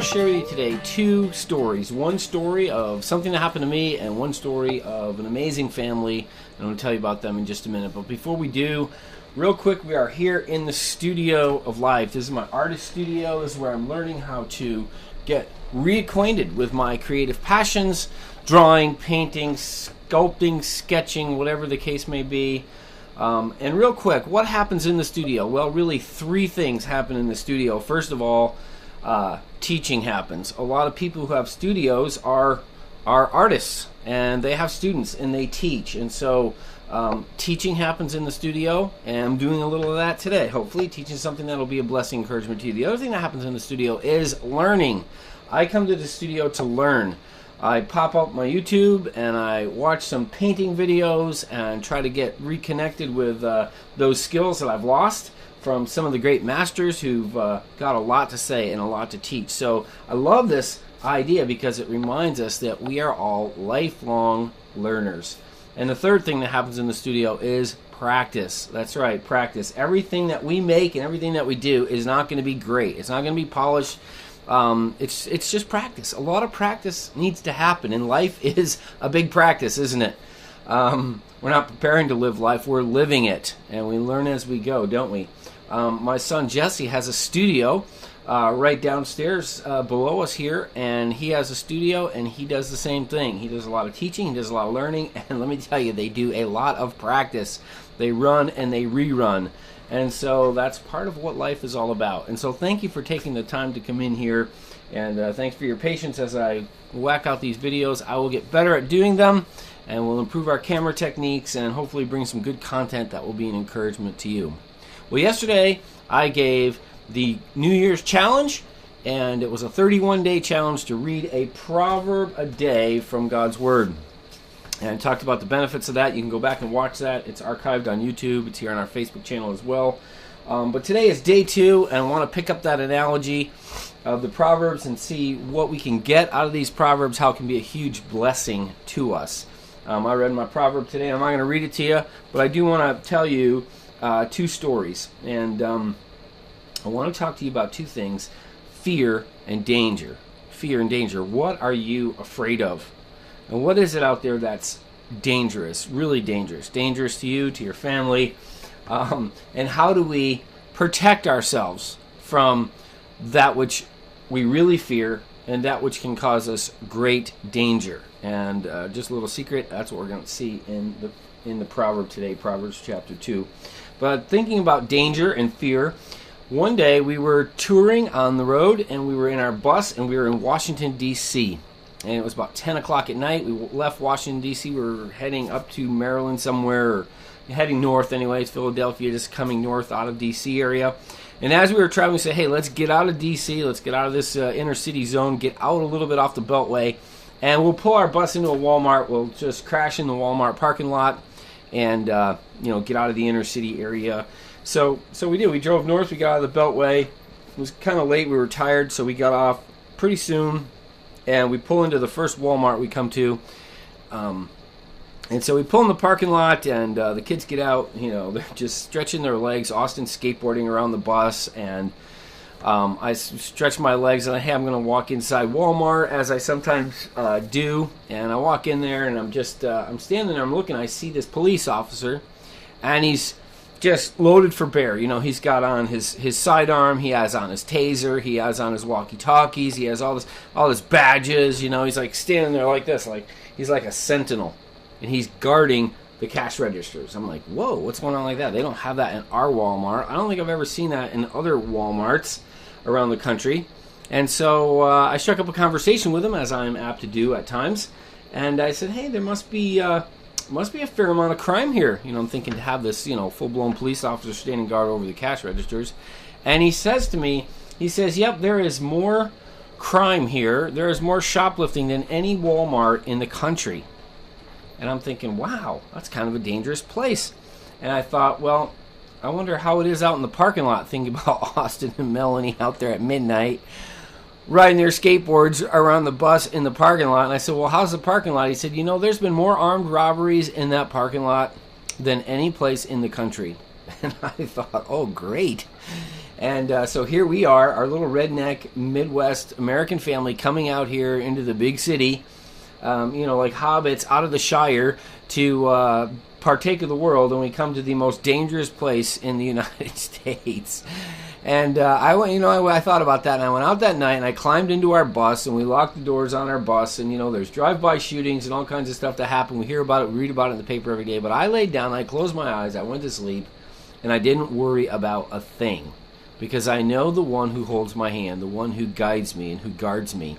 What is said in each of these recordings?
share with you today two stories. One story of something that happened to me and one story of an amazing family. And I'm going to tell you about them in just a minute. But before we do, real quick, we are here in the studio of life. This is my artist studio. This is where I'm learning how to get reacquainted with my creative passions, drawing, painting, sculpting, sketching, whatever the case may be. And real quick, what happens in the studio? Well, really three things happen in the studio. First of all, teaching happens. A lot of people who have studios are artists, and they have students, and they teach. And so teaching happens in the studio, and I'm doing a little of that today, hopefully, teaching something that will be a blessing, encouragement to you. The other thing that happens in the studio is learning. I come to the studio to learn. I pop up my YouTube and I watch some painting videos and try to get reconnected with those skills that I've lost from some of the great masters who've got a lot to say and a lot to teach. So I love this idea because it reminds us that we are all lifelong learners. And the third thing that happens in the studio is practice. That's right, practice. Everything that we make and everything that we do is not going to be great. It's not going to be polished. It's just practice. A lot of practice needs to happen, and life is a big practice, isn't it? We're not preparing to live life, we're living it, and we learn as we go, don't we? My son Jesse has a studio right downstairs below us here, and he has a studio, and he does the same thing. He does a lot of teaching, he does a lot of learning, and let me tell you, they do a lot of practice. They run and they rerun. And so that's part of what life is all about. And so thank you for taking the time to come in here. And thanks for your patience as I whack out these videos. I will get better at doing them. And we'll improve our camera techniques and hopefully bring some good content that will be an encouragement to you. Well, yesterday I gave the New Year's challenge. And it was a 31-day challenge to read a proverb a day from God's Word. And I talked about the benefits of that. You can go back and watch that. It's archived on YouTube. It's here on our Facebook channel as well. But today is day 2, and I want to pick up that analogy of the Proverbs and see what we can get out of these Proverbs, how it can be a huge blessing to us. I read my Proverb today. I'm not going to read it to you, but I do want to tell you two stories. And I want to talk to you about two things, fear and danger. Fear and danger. What are you afraid of? And what is it out there that's dangerous, really dangerous? Dangerous to you, to your family. And how do we protect ourselves from that which we really fear and that which can cause us great danger? And just a little secret, that's what we're going to see in the proverb today, Proverbs chapter 2. But thinking about danger and fear, one day we were touring on the road and we were in our bus and we were in Washington, D.C., and it was about 10 o'clock at night. We left Washington, D.C. We were heading up to Maryland somewhere, or heading north anyway. It's Philadelphia, just coming north out of D.C. area. And as we were traveling, we said, hey, let's get out of D.C. Let's get out of this inner city zone, get out a little bit off the Beltway, and we'll pull our bus into a Walmart. We'll just crash in the Walmart parking lot and get out of the inner city area. So we did. We drove north. We got out of the Beltway. It was kind of late. We were tired, so we got off pretty soon. And we pull into the first Walmart we come to. And so we pull in the parking lot, and the kids get out. They're just stretching their legs. Austin's skateboarding around the bus. And I stretch my legs, and hey, I'm going to walk inside Walmart, as I sometimes do. And I walk in there, and I'm standing there. I'm looking. I see this police officer, and he's just loaded for bear. He's got on his sidearm, he has on his taser, he has on his walkie-talkies, he has all his badges. He's like standing there like this, like he's like a sentinel, and he's guarding the cash registers. I'm like, whoa, what's going on like that? They don't have that in our Walmart. I don't think I've ever seen that in other Walmarts around the country. And so I struck up a conversation with him, as I'm apt to do at times, and I said, hey, there must be a fair amount of crime here. I'm thinking to have this, full-blown police officer standing guard over the cash registers. And he says to me, yep, there is more crime here. There is more shoplifting than any Walmart in the country. And I'm thinking, wow, that's kind of a dangerous place. And I thought, well, I wonder how it is out in the parking lot, thinking about Austin and Melanie out there at midnight, riding their skateboards around the bus in the parking lot. And I said, well, how's the parking lot? He said, there's been more armed robberies in that parking lot than any place in the country. And I thought, oh, great. And so here we are, our little redneck Midwest American family coming out here into the big city, like hobbits out of the Shire to partake of the world, and we come to the most dangerous place in the United States. And I thought about that, and I went out that night, and I climbed into our bus, and we locked the doors on our bus, and, there's drive-by shootings and all kinds of stuff that happen. We hear about it, we read about it in the paper every day, but I laid down, I closed my eyes, I went to sleep, and I didn't worry about a thing, because I know the one who holds my hand, the one who guides me and who guards me.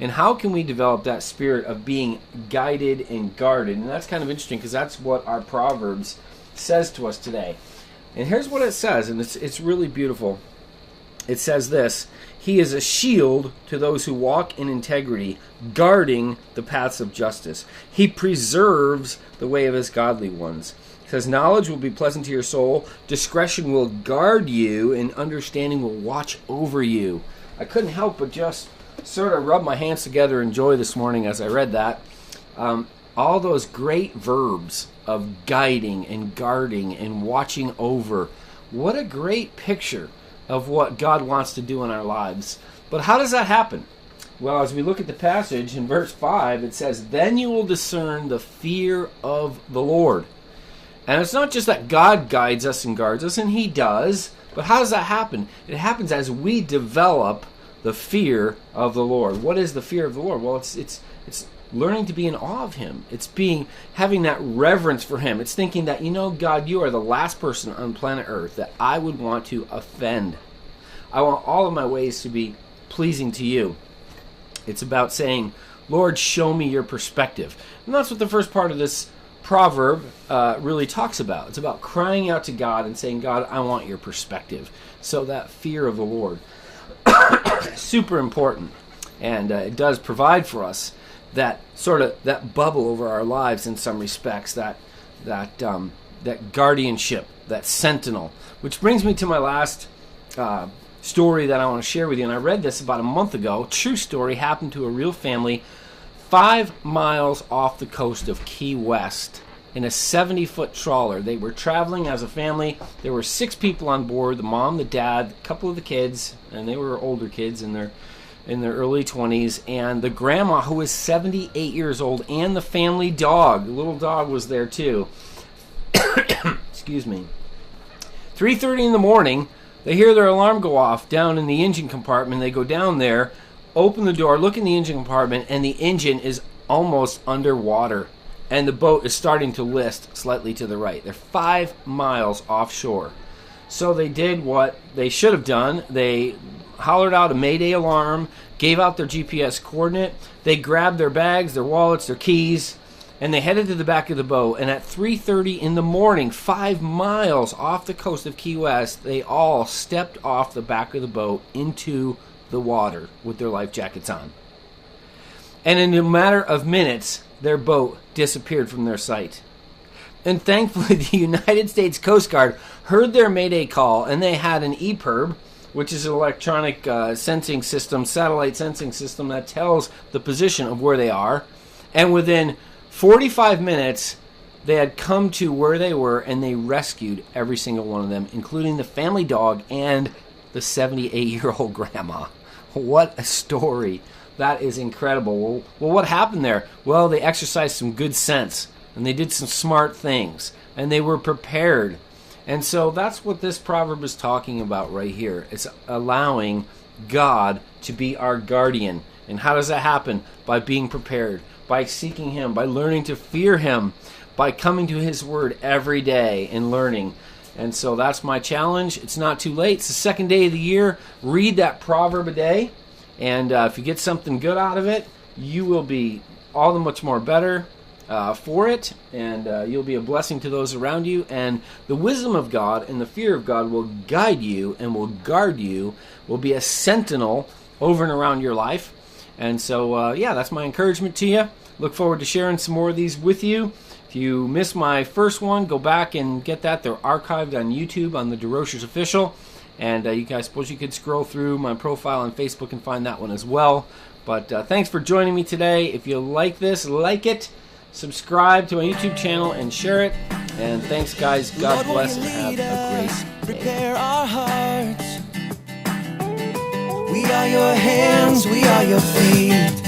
And how can we develop that spirit of being guided and guarded? And that's kind of interesting, because that's what our Proverbs says to us today. And here's what it says, and it's really beautiful. It says this: He is a shield to those who walk in integrity, guarding the paths of justice. He preserves the way of his godly ones. It says, knowledge will be pleasant to your soul, discretion will guard you, and understanding will watch over you. I couldn't help but just sort of rub my hands together in joy this morning as I read that. All those great verbs of guiding and guarding and watching over. What a great picture of what God wants to do in our lives. But how does that happen? Well, as we look at the passage in verse 5, it says, then you will discern the fear of the Lord. And it's not just that God guides us and guards us, and he does, but how does that happen? It happens as we develop the fear of the Lord. What is the fear of the Lord? Well, it's learning to be in awe of him. It's having that reverence for him. It's thinking that, God, you are the last person on planet Earth that I would want to offend. I want all of my ways to be pleasing to you. It's about saying, Lord, show me your perspective. And that's what the first part of this proverb really talks about. It's about crying out to God and saying, God, I want your perspective. So that fear of the Lord, super important. And it does provide for us that bubble over our lives in some respects, that guardianship, that sentinel. Which brings me to my last story that I want to share with you. And I read this about a month ago. True story, happened to a real family 5 miles off the coast of Key West in a 70-foot trawler. They were traveling as a family. There were 6 people on board: the mom, the dad, a couple of the kids, and they were older kids in their early 20s, and the grandma, who was 78 years old, and the family dog. The little dog was there too. Excuse me. 3:30 in the morning, they hear their alarm go off down in the engine compartment. They go down there, open the door, look in the engine compartment, and the engine is almost underwater, and the boat is starting to list slightly to the right. They're 5 miles offshore. So they did what they should have done. They hollered out a Mayday alarm, gave out their GPS coordinate. They grabbed their bags, their wallets, their keys, and they headed to the back of the boat. And at 3:30 in the morning, 5 miles off the coast of Key West, they all stepped off the back of the boat into the water with their life jackets on. And in a matter of minutes, their boat disappeared from their sight. And thankfully, the United States Coast Guard heard their Mayday call, and they had an EPIRB, which is an electronic sensing system, satellite sensing system that tells the position of where they are. And within 45 minutes, they had come to where they were, and they rescued every single one of them, including the family dog and the 78-year-old grandma. What a story. That is incredible. Well, what happened there? Well, they exercised some good sense, and they did some smart things, and they were prepared. And so that's what this proverb is talking about right here. It's allowing God to be our guardian. And how does that happen? By being prepared, by seeking him, by learning to fear him, by coming to his word every day and learning. And so that's my challenge. It's not too late. It's the second day of the year. Read that proverb a day. And if you get something good out of it, you will be all the much more better for it, and you'll be a blessing to those around you. And the wisdom of God and the fear of God will guide you and will guard you, will be a sentinel over and around your life. And so, that's my encouragement to you. Look forward to sharing some more of these with you. If you missed my first one, go back and get that. They're archived on YouTube on the DeRochers Official. And you guys, suppose you could scroll through my profile on Facebook and find that one as well. But thanks for joining me today. If you like this, like it. Subscribe to my YouTube channel and share it. And thanks, guys. God bless and have a great day. Prepare our hearts We are your hands, we are your feet.